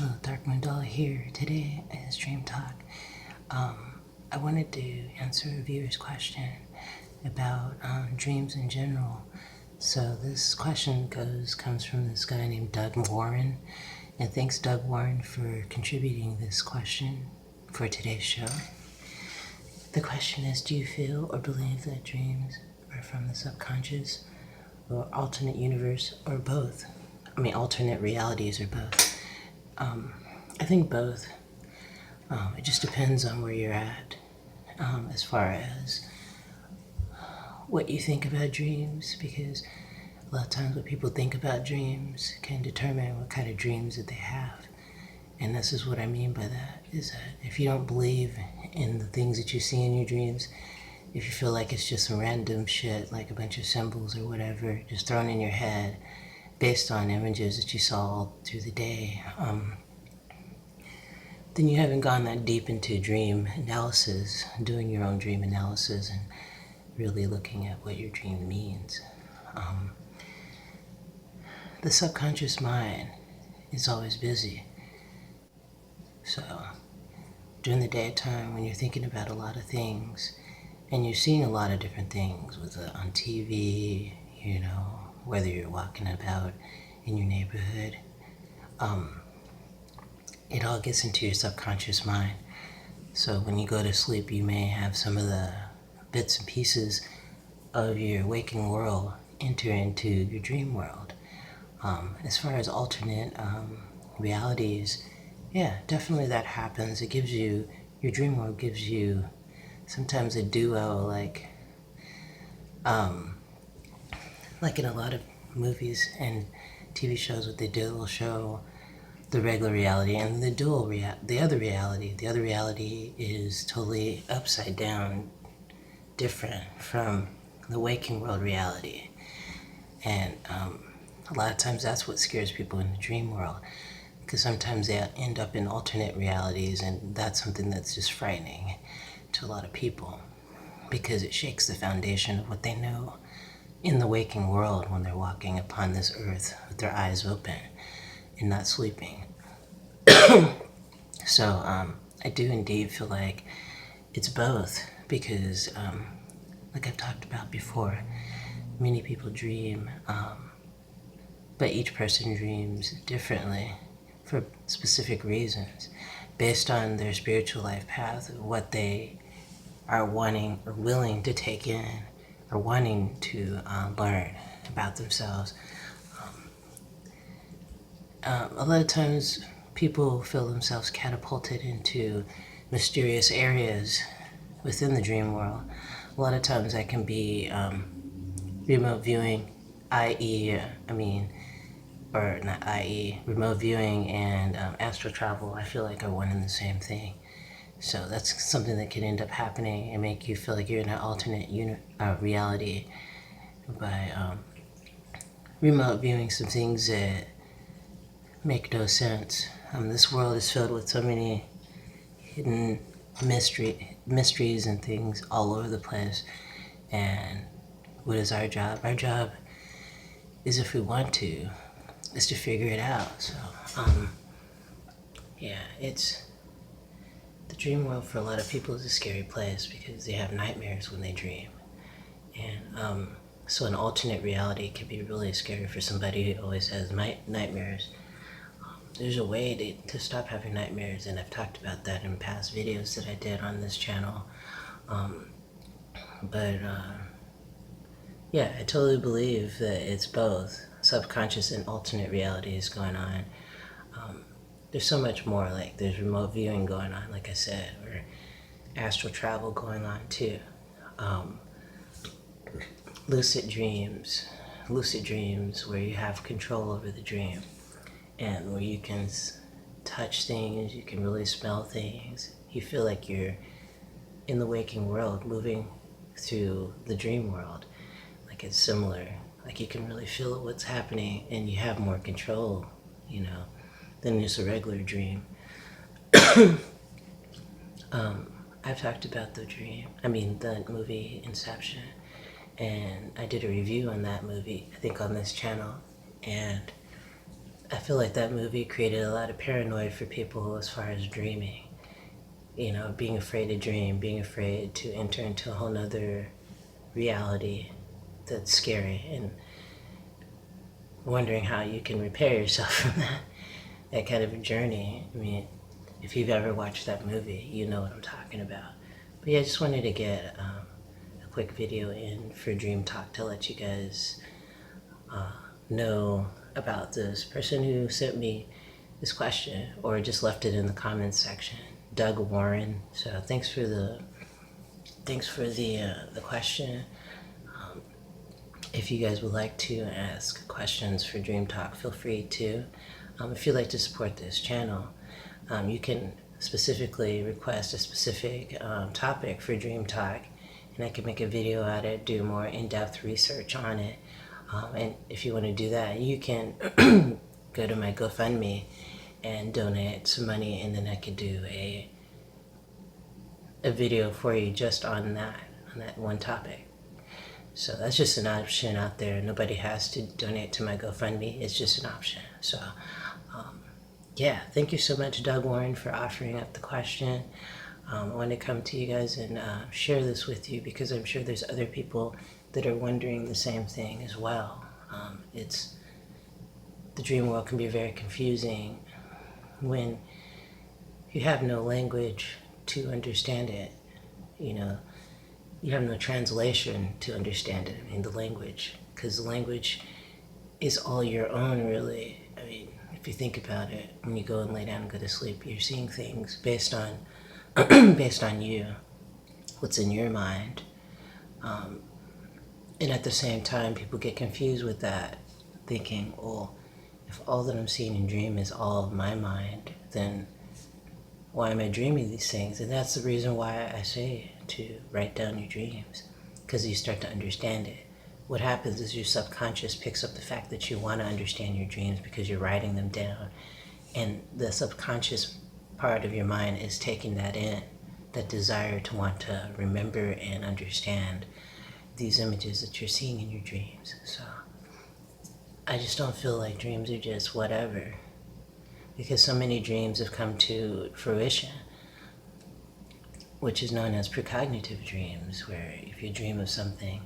Hello, Dark Mandala here. Today is Dream Talk. I wanted to answer a viewer's question about dreams in general. So this question comes from this guy named Doug Warren, and thanks Doug Warren for contributing this question for today's show. The question is, do you feel or believe that dreams are from the subconscious or alternate universe or both? I mean, alternate realities or both. I think both. It just depends on where you're at as far as what you think about dreams, because a lot of times what people think about dreams can determine what kind of dreams that they have. And this is what I mean by that, is that if you don't believe in the things that you see in your dreams, if you feel like it's just some random shit, like a bunch of symbols or whatever, just thrown in your head based on images that you saw all through the day, then you haven't gone that deep into dream analysis, doing your own dream analysis and really looking at what your dream means. The subconscious mind is always busy. So during the daytime, when you're thinking about a lot of things and you're seeing a lot of different things on TV, whether you're walking about in your neighborhood, it all gets into your subconscious mind. So when you go to sleep, you may have some of the bits and pieces of your waking world enter into your dream world. As far as alternate realities, yeah, definitely that happens. It gives you, your dream world gives you sometimes a duo, like in a lot of movies and TV shows, what they do, will show the regular reality and the other reality. The other reality is totally upside down, different from the waking world reality. And a lot of times that's what scares people in the dream world, because sometimes they end up in alternate realities, and that's something that's just frightening to a lot of people, because it shakes the foundation of what they know in the waking world when they're walking upon this earth with their eyes open and not sleeping. So I do indeed feel like it's both, because like I've talked about before, many people dream, but each person dreams differently for specific reasons, based on their spiritual life path, what they are wanting or willing to take in or wanting to learn about themselves. A lot of times people feel themselves catapulted into mysterious areas within the dream world. A lot of times that can be remote viewing, remote viewing and astral travel, I feel like are one and the same thing. So that's something that can end up happening and make you feel like you're in an alternate reality by remote viewing some things that make no sense. This world is filled with so many hidden mysteries and things all over the place. And what is our job? Our job is, if we want to, is to figure it out. So, it's the dream world for a lot of people is a scary place, because they have nightmares when they dream. And so an alternate reality can be really scary for somebody who always has nightmares. There's a way to stop having nightmares, and I've talked about that in past videos that I did on this channel. I totally believe that it's both subconscious and alternate realities going on. There's so much more, like there's remote viewing going on, like I said, or astral travel going on too. Lucid dreams where you have control over the dream, and where you can touch things, you can really smell things. You feel like you're in the waking world moving through the dream world. Like it's similar. Like you can really feel what's happening, and you have more control, than just a regular dream. I've talked about the movie Inception, and I did a review on that movie, I think on this channel, and I feel like that movie created a lot of paranoia for people as far as dreaming. You know, being afraid to dream, being afraid to enter into a whole nother reality that's scary, and wondering how you can repair yourself from that kind of a journey. I mean, if you've ever watched that movie, you know what I'm talking about. But yeah, I just wanted to get a quick video in for Dream Talk to let you guys know about this person who sent me this question, or just left it in the comments section, Doug Warren. So thanks for the question. If you guys would like to ask questions for Dream Talk, feel free to. If you'd like to support this channel, you can specifically request a specific topic for Dream Talk, and I can make a video out of it, do more in-depth research on it. And if you want to do that, you can go to my GoFundMe and donate some money, and then I could do a video for you just on that one topic. So that's just an option out there. Nobody has to donate to my GoFundMe. It's just an option. So yeah, thank you so much, Doug Warren, for offering up the question. I want to come to you guys and share this with you, because I'm sure there's other people that are wondering the same thing as well. The dream world can be very confusing when you have no language to understand it. You know, you have no translation to understand it. I mean, the language, because the language is all your own, really. I mean, if you think about it, when you go and lay down and go to sleep, you're seeing things based on based on you, what's in your mind. And at the same time, people get confused with that, thinking, well, if all that I'm seeing in dream is all of my mind, then why am I dreaming these things? And that's the reason why I say to write down your dreams, because you start to understand it. What happens is your subconscious picks up the fact that you want to understand your dreams because you're writing them down. And the subconscious part of your mind is taking that in, that desire to want to remember and understand these images that you're seeing in your dreams. So I just don't feel like dreams are just whatever, because so many dreams have come to fruition, which is known as precognitive dreams, where if you dream of something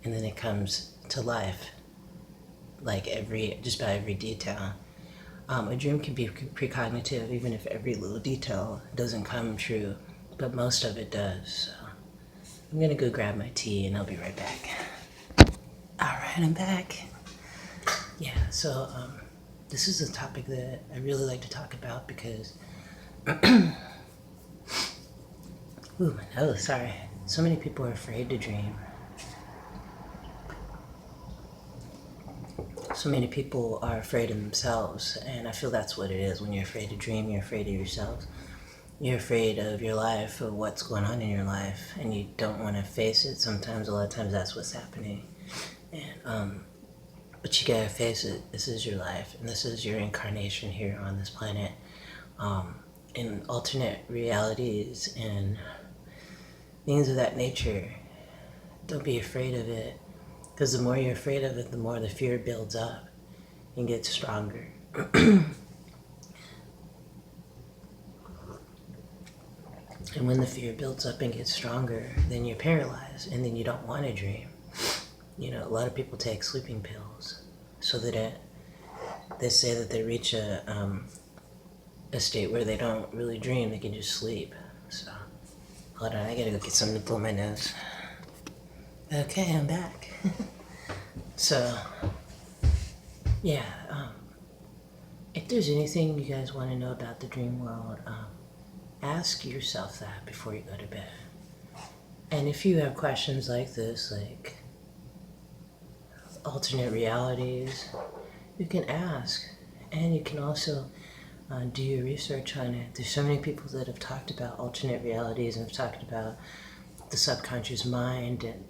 and then it comes to life, like just by every detail. A dream can be precognitive even if every little detail doesn't come true, but most of it does. So I'm gonna go grab my tea and I'll be right back. All right, I'm back. Yeah, so this is a topic that I really like to talk about because, ooh, my nose, sorry. So many people are afraid to dream. So many people are afraid of themselves, and I feel that's what it is. When you're afraid to dream, you're afraid of yourself. You're afraid of your life, of what's going on in your life, and you don't want to face it. Sometimes, a lot of times, that's what's happening. And but you gotta face it. This is your life, and this is your incarnation here on this planet. In alternate realities and things of that nature, don't be afraid of it, because the more you're afraid of it, the more the fear builds up and gets stronger. And when the fear builds up and gets stronger, then you're paralyzed, and then you don't want to dream. You know, a lot of people take sleeping pills so that they say that they reach a state where they don't really dream, they can just sleep. So, hold on, I gotta go get something to blow my nose. Okay, I'm back. So, yeah, if there's anything you guys want to know about the dream world, ask yourself that before you go to bed. And if you have questions like this, like alternate realities, you can ask. And you can also do your research on it. There's so many people that have talked about alternate realities and have talked about the subconscious mind, and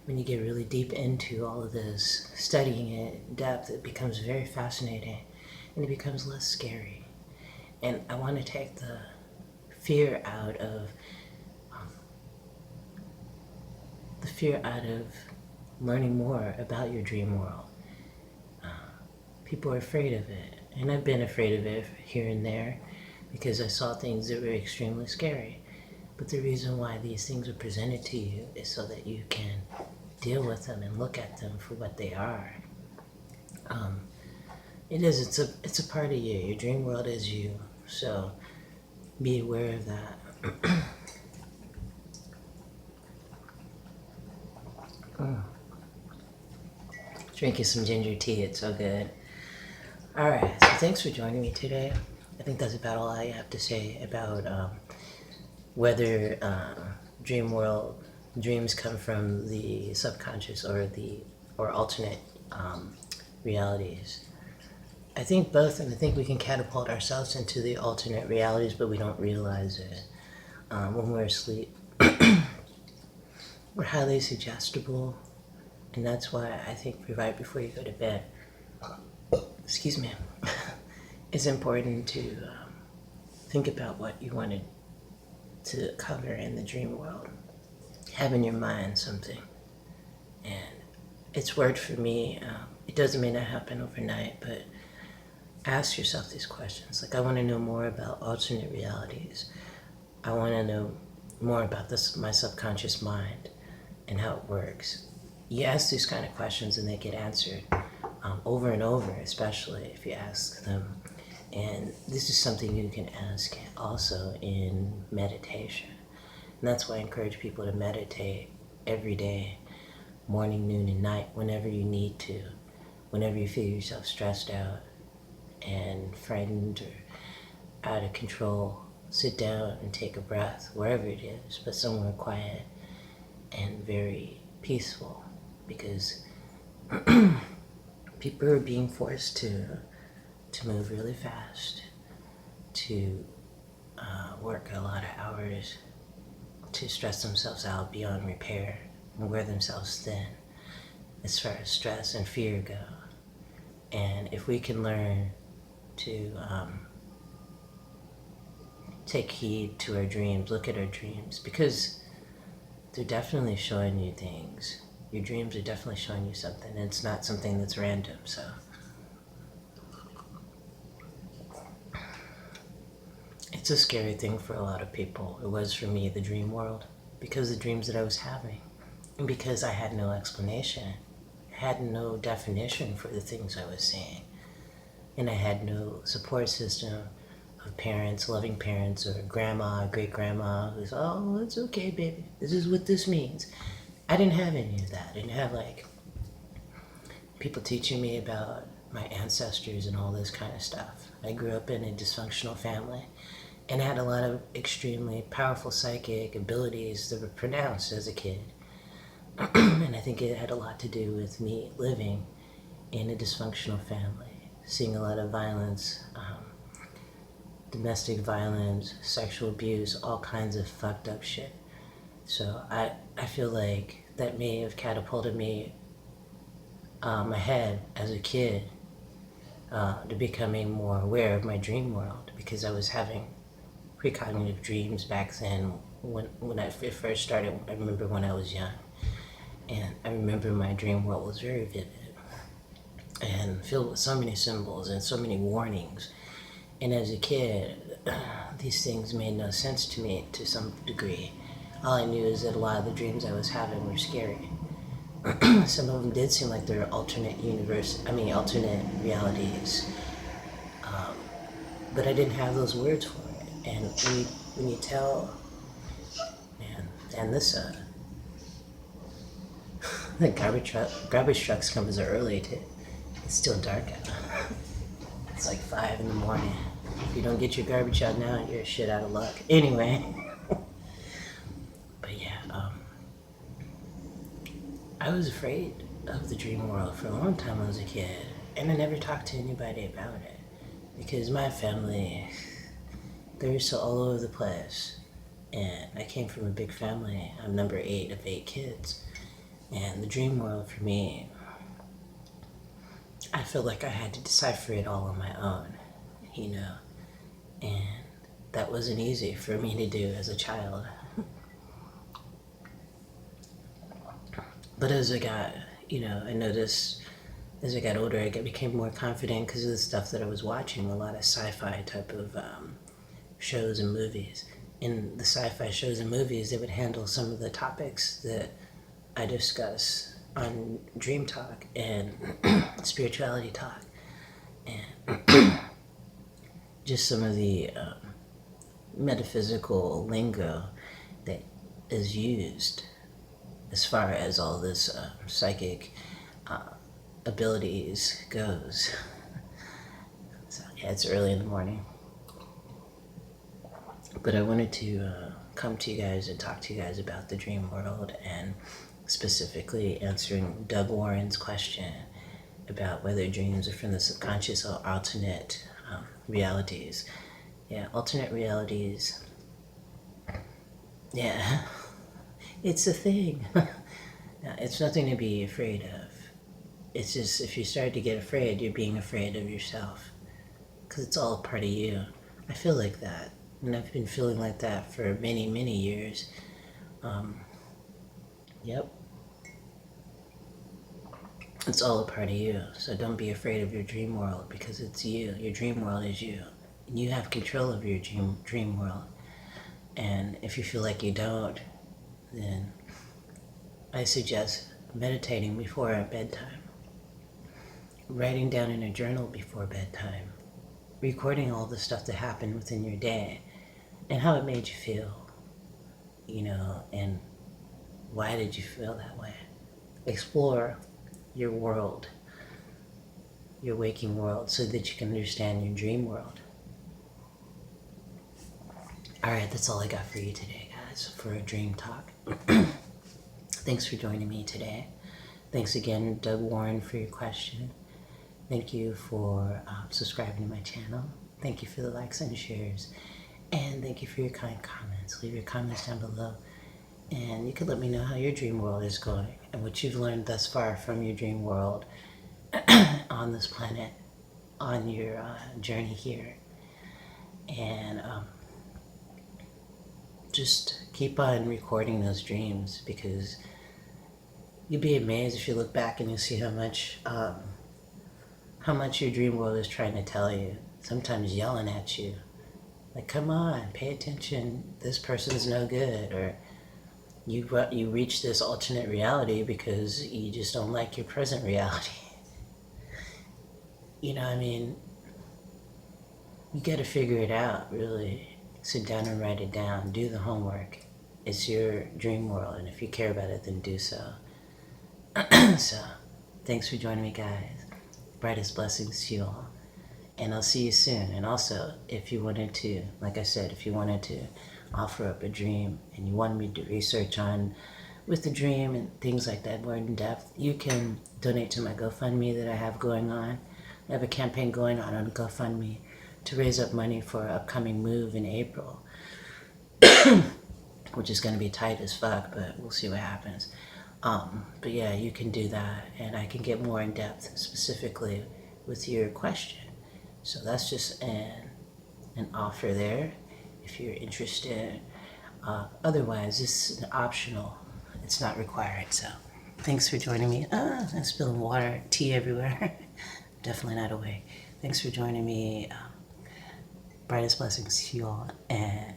when you get really deep into all of this, studying it in depth, it becomes very fascinating and it becomes less scary. And I want to take the fear out of learning more about your dream world. people are afraid of it. And I've been afraid of it here and there because I saw things that were extremely scary. But the reason why these things are presented to you is so that you can deal with them and look at them for what they are. It's a part of you. Your dream world is you. So be aware of that. Drinking some ginger tea, it's so good. Alright, so thanks for joining me today. I think that's about all I have to say about whether dreams come from the subconscious or alternate realities. I think both, and I think we can catapult ourselves into the alternate realities, but we don't realize it. When we're asleep, we're highly suggestible, and that's why I think right before you go to bed, excuse me, it's important to think about what you wanted to cover in the dream world. Have in your mind something, and it's worked for me. It doesn't mean it happen overnight, but ask yourself these questions. Like, I want to know more about alternate realities. I want to know more about my subconscious mind and how it works. You ask these kind of questions and they get answered over and over, especially if you ask them. And this is something you can ask also in meditation. And that's why I encourage people to meditate every day, morning, noon, and night, whenever you need to, whenever you feel yourself stressed out and frightened or out of control. Sit down and take a breath, wherever it is, but somewhere quiet and very peaceful, because people are being forced to move really fast, to work a lot of hours, to stress themselves out beyond repair and wear themselves thin as far as stress and fear go. And if we can learn to take heed to our dreams, look at our dreams, because they're definitely showing you things. Your dreams are definitely showing you something. It's not something that's random, so. It's a scary thing for a lot of people. It was for me, the dream world, because the dreams that I was having, and because I had no explanation, had no definition for the things I was seeing, and I had no support system of parents, loving parents, or grandma, great grandma who's, oh, it's okay, baby, this is what this means. I didn't have any of that. I didn't have like people teaching me about my ancestors and all this kind of stuff. I grew up in a dysfunctional family and had a lot of extremely powerful psychic abilities that were pronounced as a kid. And I think it had a lot to do with me living in a dysfunctional family, seeing a lot of violence, domestic violence, sexual abuse, all kinds of fucked up shit. So I feel like that may have catapulted me ahead as a kid to becoming more aware of my dream world, because I was having precognitive dreams back then when I first started. I remember when I was young, and I remember my dream world was very vivid and filled with so many symbols and so many warnings. And as a kid, these things made no sense to me to some degree. All I knew is that a lot of the dreams I was having were scary. Some of them did seem like they're alternate realities. But I didn't have those words for it. And when you tell, man, and this, the garbage trucks come so early too. It's still dark out. It's like 5 in the morning. If you don't get your garbage out now, you're shit out of luck. Anyway. But yeah, I was afraid of the dream world for a long time when I was a kid. And I never talked to anybody about it. Because my family, they were so all over the place. And I came from a big family. I'm number 8 of 8 kids. And the dream world for me, I felt like I had to decipher it all on my own, you know. And that wasn't easy for me to do as a child. But as I got, I noticed as I got older, I became more confident because of the stuff that I was watching, a lot of sci-fi type of shows and movies. In the sci-fi shows and movies, they would handle some of the topics that I discuss on Dream Talk and Spirituality Talk, and just some of the metaphysical lingo that is used as far as all this psychic abilities goes. So yeah, it's early in the morning, but I wanted to come to you guys and talk to you guys about the dream world, and specifically answering Doug Warren's question about whether dreams are from the subconscious or alternate realities. Yeah, alternate realities. Yeah, it's a thing. It's nothing to be afraid of. It's just if you start to get afraid, you're being afraid of yourself. Because it's all a part of you. I feel like that. And I've been feeling like that for many, many years. Yep. It's all a part of you. So don't be afraid of your dream world, because it's you. Your dream world is you. And you have control of your dream world. And if you feel like you don't, then I suggest meditating before bedtime, writing down in a journal before bedtime, recording all the stuff that happened within your day and how it made you feel, and why did you feel that way. Explore your world, your waking world, so that you can understand your dream world. All right, that's all I got for you today, guys, for a dream talk. Thanks for joining me today. Thanks again, Doug Warren, for your question. Thank you for subscribing to my channel. Thank you for the likes and shares. And thank you for your kind comments. Leave your comments down below. And you can let me know how your dream world is going and what you've learned thus far from your dream world on this planet, on your journey here. And just keep on recording those dreams, because you'd be amazed if you look back and you see how much your dream world is trying to tell you. Sometimes yelling at you, like, come on, pay attention, this person's no good, or you reach this alternate reality because you just don't like your present reality. You gotta figure it out, really. Sit down and write it down. Do the homework. It's your dream world, and if you care about it, then do so. So, thanks for joining me, guys. Brightest blessings to you all. And I'll see you soon. And also, if you wanted to, like I said, if you wanted to offer up a dream and you wanted me to research on with the dream and things like that more in depth, you can donate to my GoFundMe that I have going on. I have a campaign going on GoFundMe to raise up money for an upcoming move in April, which is going to be tight as fuck, but we'll see what happens. But yeah, you can do that, and I can get more in depth specifically with your question. So that's just an offer there if you're interested. Otherwise, this is optional. It's not required. So thanks for joining me. I'm spilling water, tea everywhere. Definitely not awake. Thanks for joining me. Brightest blessings to you all, and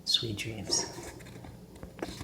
sweet dreams.